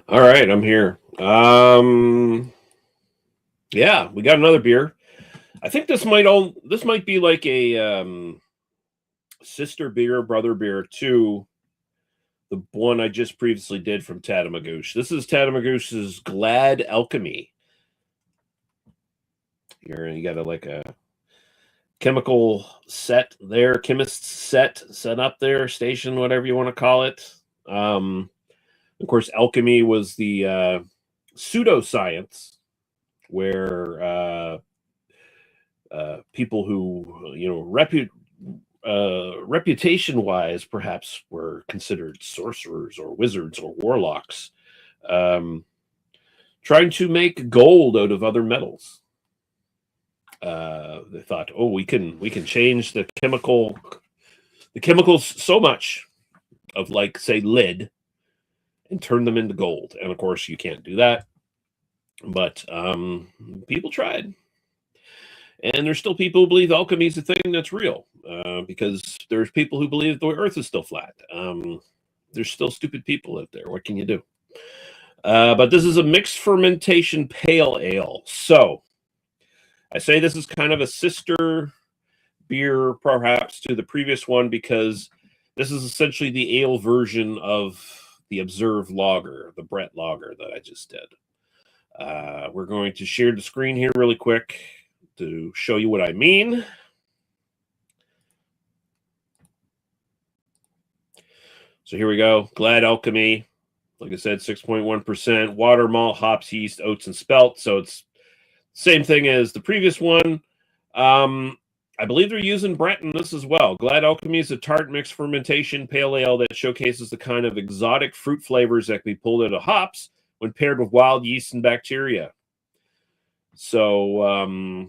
All right, I'm here. Yeah, we got another beer. I think this might be like a sister beer, brother beer to the one I just previously did from Tatamagouche. This is Tatamagouche's Glad Alchemy. Here you got a chemical set there, chemist set up there, station, whatever you want to call it. Of course, alchemy was the pseudoscience where people who reputation wise perhaps were considered sorcerers or wizards or warlocks, um, trying to make gold out of other metals. They thought, oh, we can change the chemicals so much of, like, say, lead, and turn them into gold. And of course, you can't do that. But people tried. And there's still people who believe alchemy is a thing that's real, because there's people who believe the Earth is still flat. There's still stupid people out there. What can you do? But this is a mixed fermentation pale ale. So I say this is kind of a sister beer, perhaps, to the previous one, because this is essentially the ale version of the Observe Lager, the Brett Lager that I just did. We're going to share the screen here really quick to show you what I mean. So here we go. Glad Alchemy. Like I said, 6.1%. Water, malt, hops, yeast, oats, and spelt. So it's same thing as the previous one. I believe they're using Brett in this as well. Glad Alchemy is a tart mixed fermentation pale ale that showcases the kind of exotic fruit flavors that can be pulled out of hops when paired with wild yeast and bacteria. So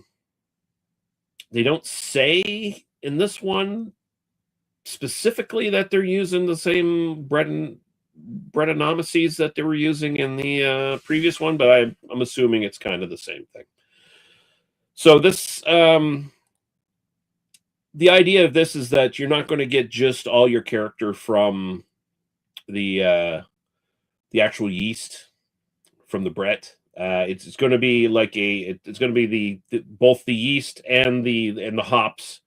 they don't say in this one specifically that they're using the same Brettanomyces that they were using in the previous one, but I'm assuming it's kind of the same thing. So this, the idea of this is that you're not going to get just all your character from the actual yeast from the Brett. It's going to be like it's going to be both the yeast and the hops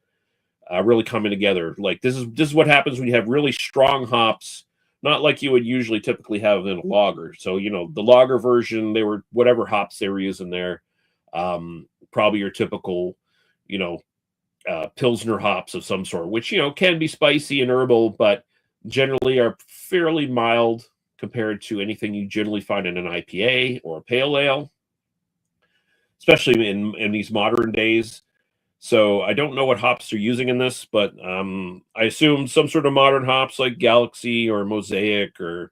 really coming together. Like this is what happens when you have really strong hops, not like you would usually typically have in a lager. So the lager version, they were whatever hops they were using there, probably your typical Pilsner hops of some sort, which can be spicy and herbal, but generally are fairly mild compared to anything you generally find in an IPA or a pale ale, especially in these modern days. So I don't know what hops they're using in this, but I assume some sort of modern hops like Galaxy or Mosaic or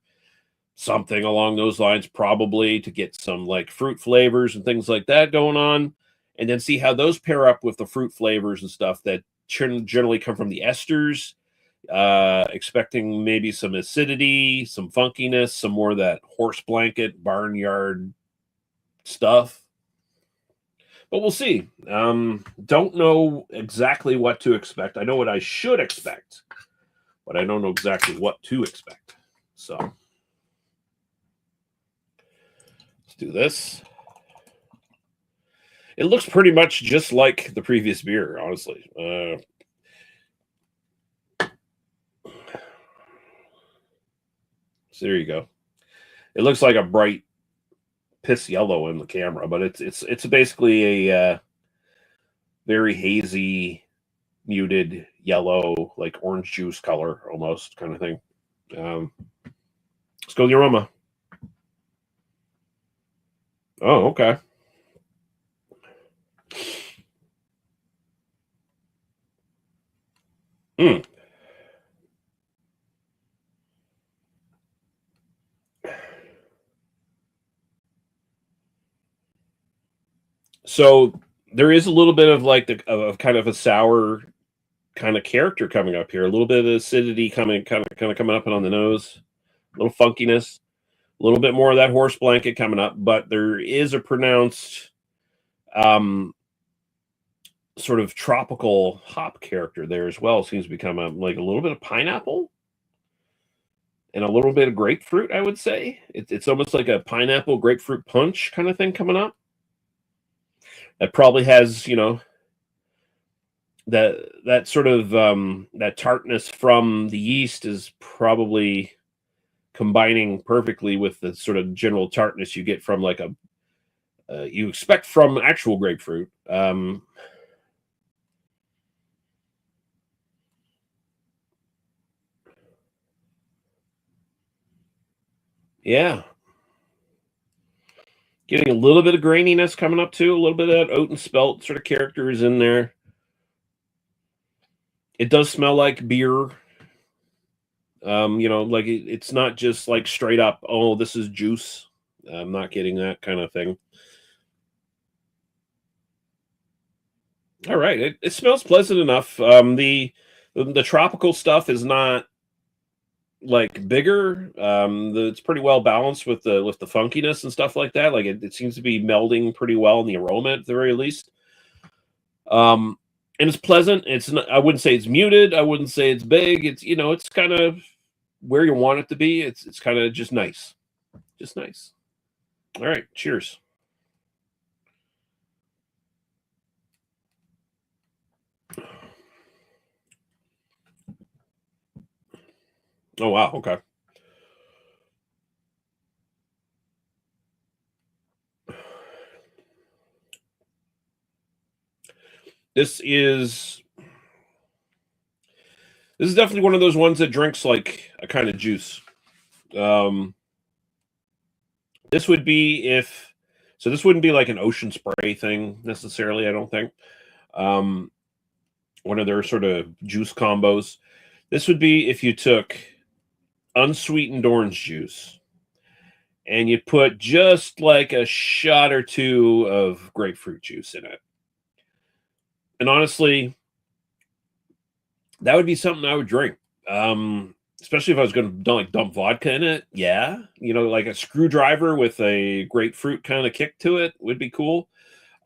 something along those lines, probably, to get some like fruit flavors and things like that going on, and then see how those pair up with the fruit flavors and stuff that generally come from the esters. Expecting maybe some acidity, some funkiness, some more of that horse blanket barnyard stuff. But we'll see. Don't know exactly what to expect. I know what I should expect, but I don't know exactly what to expect. So let's do this. It looks pretty much just like the previous beer, honestly. So there you go. It looks like a bright piss yellow in the camera, but it's basically a very hazy, muted yellow, like orange juice color almost kind of thing. Let's go with the aroma. Oh, okay. Mm. So there is a little bit of like of kind of a sour kind of character coming up here. A little bit of acidity coming up and on the nose. A little funkiness. A little bit more of that horse blanket coming up, but there is a pronounced sort of tropical hop character there as well. Seems to become like a little bit of pineapple. and a little bit of grapefruit, I would say. It's almost like a pineapple grapefruit punch kind of thing coming up. That probably has, that sort of that tartness from the yeast is probably combining perfectly with the sort of general tartness you get from like a you expect from actual grapefruit. Yeah, getting a little bit of graininess coming up too. A little bit of that oat and spelt sort of character is in there. It does smell like beer. Like it's not just like straight up, oh, this is juice. I'm not getting that kind of thing. All right, it smells pleasant enough. The tropical stuff is not like bigger. It's pretty well balanced with the funkiness and stuff like that. Like it seems to be melding pretty well in the aroma at the very least. Um, and it's pleasant. It's not, I wouldn't say it's muted. I wouldn't say it's big. It's it's kind of where you want it to be. It's kind of just nice, just nice. All right, cheers. Oh wow, okay. This is this is definitely one of those ones that drinks like a kind of juice. Um, this would be if so. This wouldn't be like an ocean spray thing necessarily. I don't think. Um, One of their sort of juice combos. This would be if you took unsweetened orange juice and you put just like a shot or two of grapefruit juice in it. And honestly, that would be something I would drink. Especially if I was going to like dump vodka in it. Yeah, like a screwdriver with a grapefruit kind of kick to it would be cool.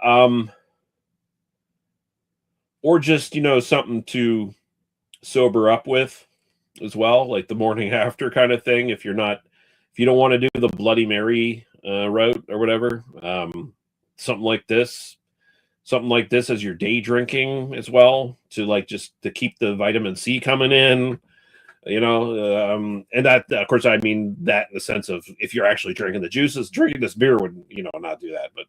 Um, or just something to sober up with as well, like the morning after kind of thing. If you don't want to do the Bloody Mary route or whatever, something like this, something like this as your day drinking as well, to like just to keep the vitamin C coming in. And that, of course, I mean that in the sense of if you're actually drinking the juices, drinking this beer would not do that, but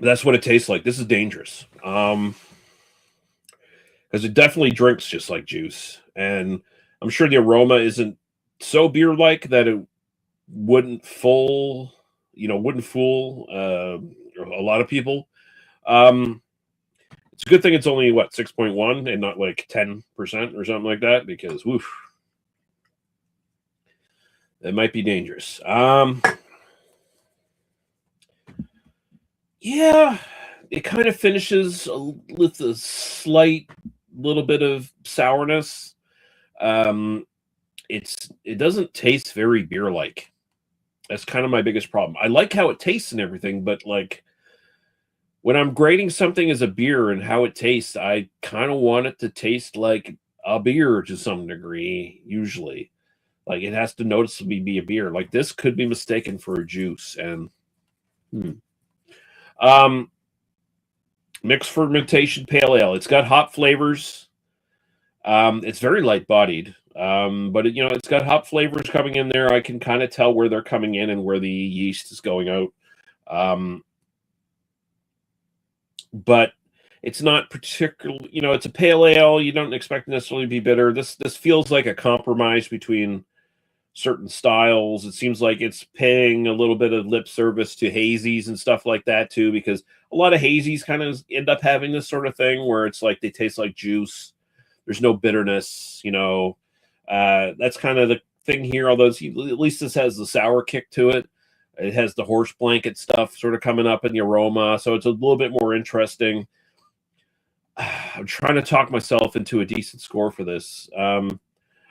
that's what it tastes like. This is dangerous. Because it definitely drinks just like juice, and I'm sure the aroma isn't so beer like that it wouldn't fool a lot of people. Um, it's a good thing it's only what 6.1 and not like 10% or something like that, because woof, it might be dangerous. Yeah, it kind of finishes with a slight little bit of sourness. Um, it doesn't taste very beer like. That's kind of my biggest problem. I like how it tastes and everything, but like when I'm grading something as a beer and how it tastes, I kind of want it to taste like a beer to some degree, usually. Like it has to noticeably be a beer. Like this could be mistaken for a juice. And hmm. um Mixed fermentation pale ale. It's got hop flavors. It's very light bodied. But it's got hop flavors coming in there. I can kind of tell where they're coming in and where the yeast is going out. But it's not particularly, it's a pale ale. You don't expect it necessarily to be bitter. This feels like a compromise between certain styles. It seems like it's paying a little bit of lip service to hazies and stuff like that too, because a lot of hazies kind of end up having this sort of thing where it's like they taste like juice. There's no bitterness, that's kind of the thing here. Although at least this has the sour kick to it. It has the horse blanket stuff sort of coming up in the aroma, so it's a little bit more interesting. I'm trying to talk myself into a decent score for this. I'm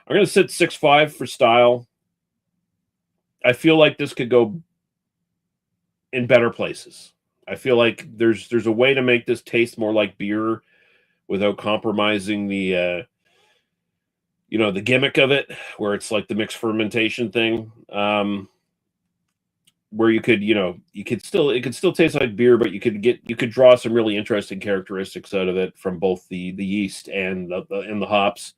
going to sit 6.5 for style. I feel like this could go in better places. I feel like there's a way to make this taste more like beer without compromising the the gimmick of it, where it's like the mixed fermentation thing, where you could, it could still taste like beer, but you could draw some really interesting characteristics out of it from both the yeast and the hops.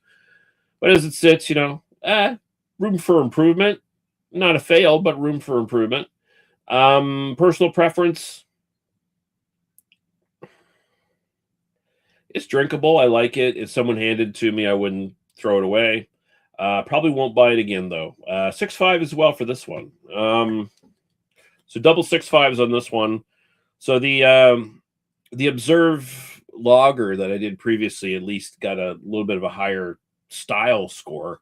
But as it sits, room for improvement. Not a fail, but room for improvement. Personal preference. It's drinkable. I like it. If someone handed it to me, I wouldn't throw it away. Probably won't buy it again though. 6.5 as well for this one. So double 6.5s on this one. So the Observe lager that I did previously at least got a little bit of a higher style score.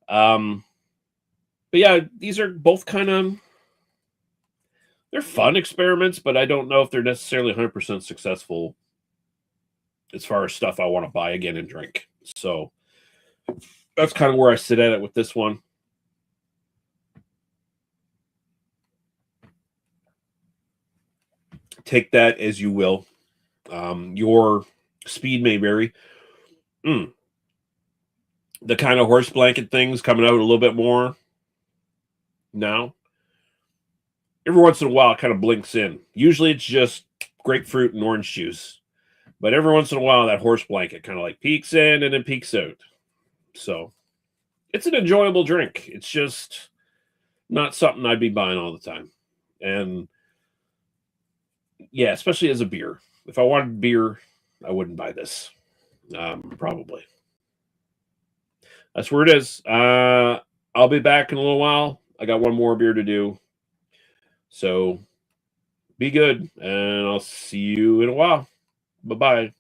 But yeah, these are both they're fun experiments, but I don't know if they're necessarily 100% successful as far as stuff I want to buy again and drink. So that's kind of where I sit at it with this one. Take that as you will. Your speed may vary. The kind of horse blanket things coming out a little bit more now. Every once in a while, it kind of blinks in. Usually it's just grapefruit and orange juice. But every once in a while, that horse blanket kind of like peeks in and then peeks out. So it's an enjoyable drink. It's just not something I'd be buying all the time. And yeah, especially as a beer. If I wanted beer, I wouldn't buy this. Probably. That's where it is. I'll be back in a little while. I got one more beer to do. So be good, and I'll see you in a while. Bye-bye.